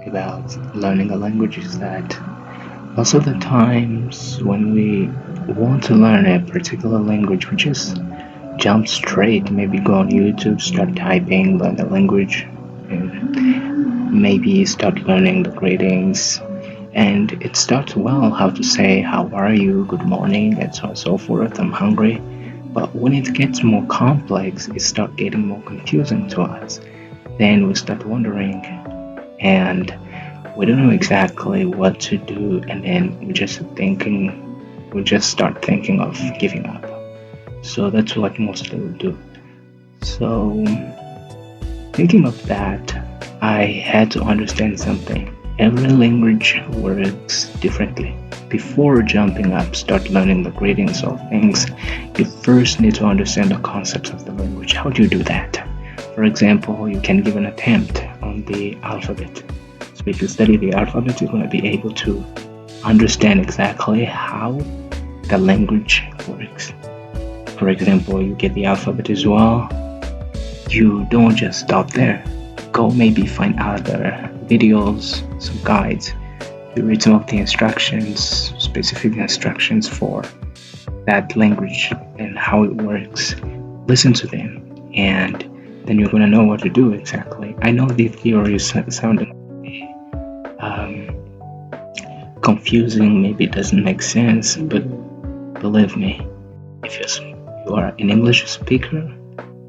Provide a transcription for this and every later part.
about learning a language is that most of the times when we want to learn a particular language, we just jump straight, maybe go on YouTube, start typing, learn the language, and maybe start learning the greetings. And it starts well, how to say, how are you, good morning, and so on and so forth, I'm hungry. But when it gets more complex, it starts getting more confusing to us. Then we start wondering, and we don't know exactly what to do, and then we just start thinking of giving up. So that's what most people do. So thinking of that, I had to understand something. Every language works differently. Before jumping up, start learning the greetings of things, you first need to understand the concepts of the language. How do you do that? For example, you can give an attempt on the alphabet. So if you study the alphabet, you're going to be able to understand exactly how the language works. For example, you get the alphabet as well. You don't just stop there. Go maybe find other videos, some guides. You read some of the instructions, specific instructions for that language and how it works. Listen to them, and then you're going to know what to do exactly. I know the theory sounded um, confusing, maybe it doesn't make sense, but believe me, if you are an English speaker,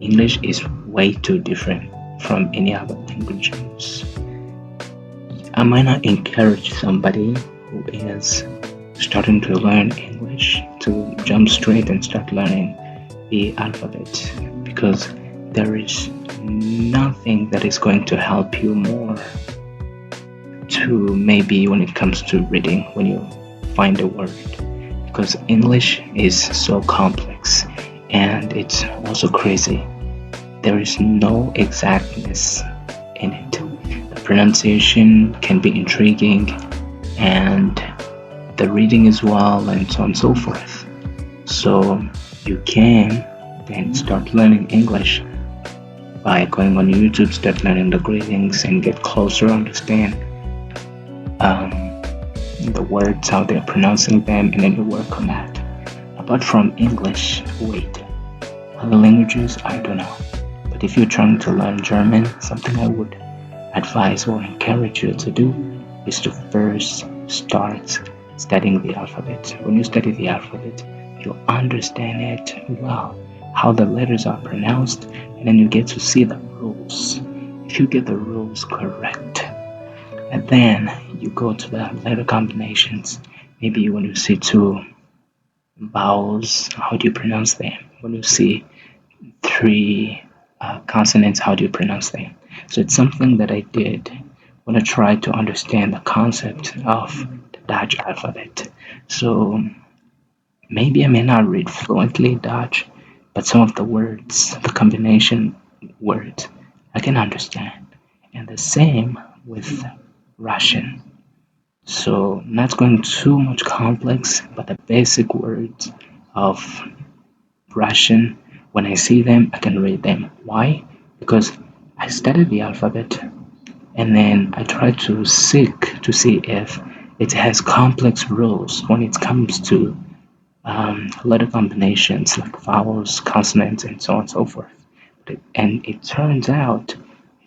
English is way too different from any other languages. I might not encourage somebody who is starting to learn English to jump straight and start learning the alphabet, because there is nothing that is going to help you more to maybe when it comes to reading, when you find a word, because English is so complex and it's also crazy. There is no exactness in it. The pronunciation can be intriguing, and the reading as well, and so on and so forth. So you can then start learning English by going on YouTube, start learning the greetings, and get closer, understand the words, how they're pronouncing them, and then you work on that. Apart from English, wait, other languages, I don't know. But if you're trying to learn German, something I would advise or encourage you to do is to first start studying the alphabet. When you study the alphabet, you'll understand it well, how the letters are pronounced, and then you get to see the rules. If you get the rules correct, and then you go to the letter combinations. Maybe when you see two vowels, how do you pronounce them? When you see three consonants, how do you pronounce them? So it's something that I did when I tried to understand the concept of the Dutch alphabet. So maybe I may not read fluently Dutch, but some of the words, the combination words, I can understand. And the same with Russian. So not going too much complex, but the basic words of Russian, when I see them, I can read them. Why? Because I studied the alphabet and then I try to seek to see if it has complex rules when it comes to letter combinations like vowels, consonants, and so on and so forth. And it turns out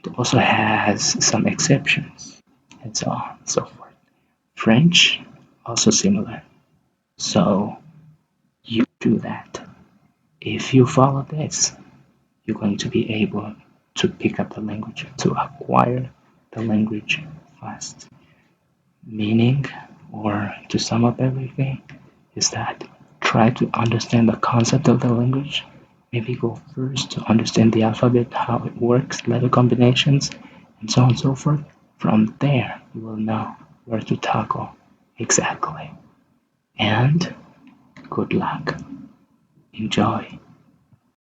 it also has some exceptions and so on and so forth. French, also similar. So you do that. If you follow this, you're going to be able to pick up the language, to acquire the language fast. Meaning, or to sum up everything, is that try to understand the concept of the language. Maybe go first to understand the alphabet, how it works, letter combinations, and so on and so forth. From there, you will know where to tackle exactly. And good luck. Enjoy.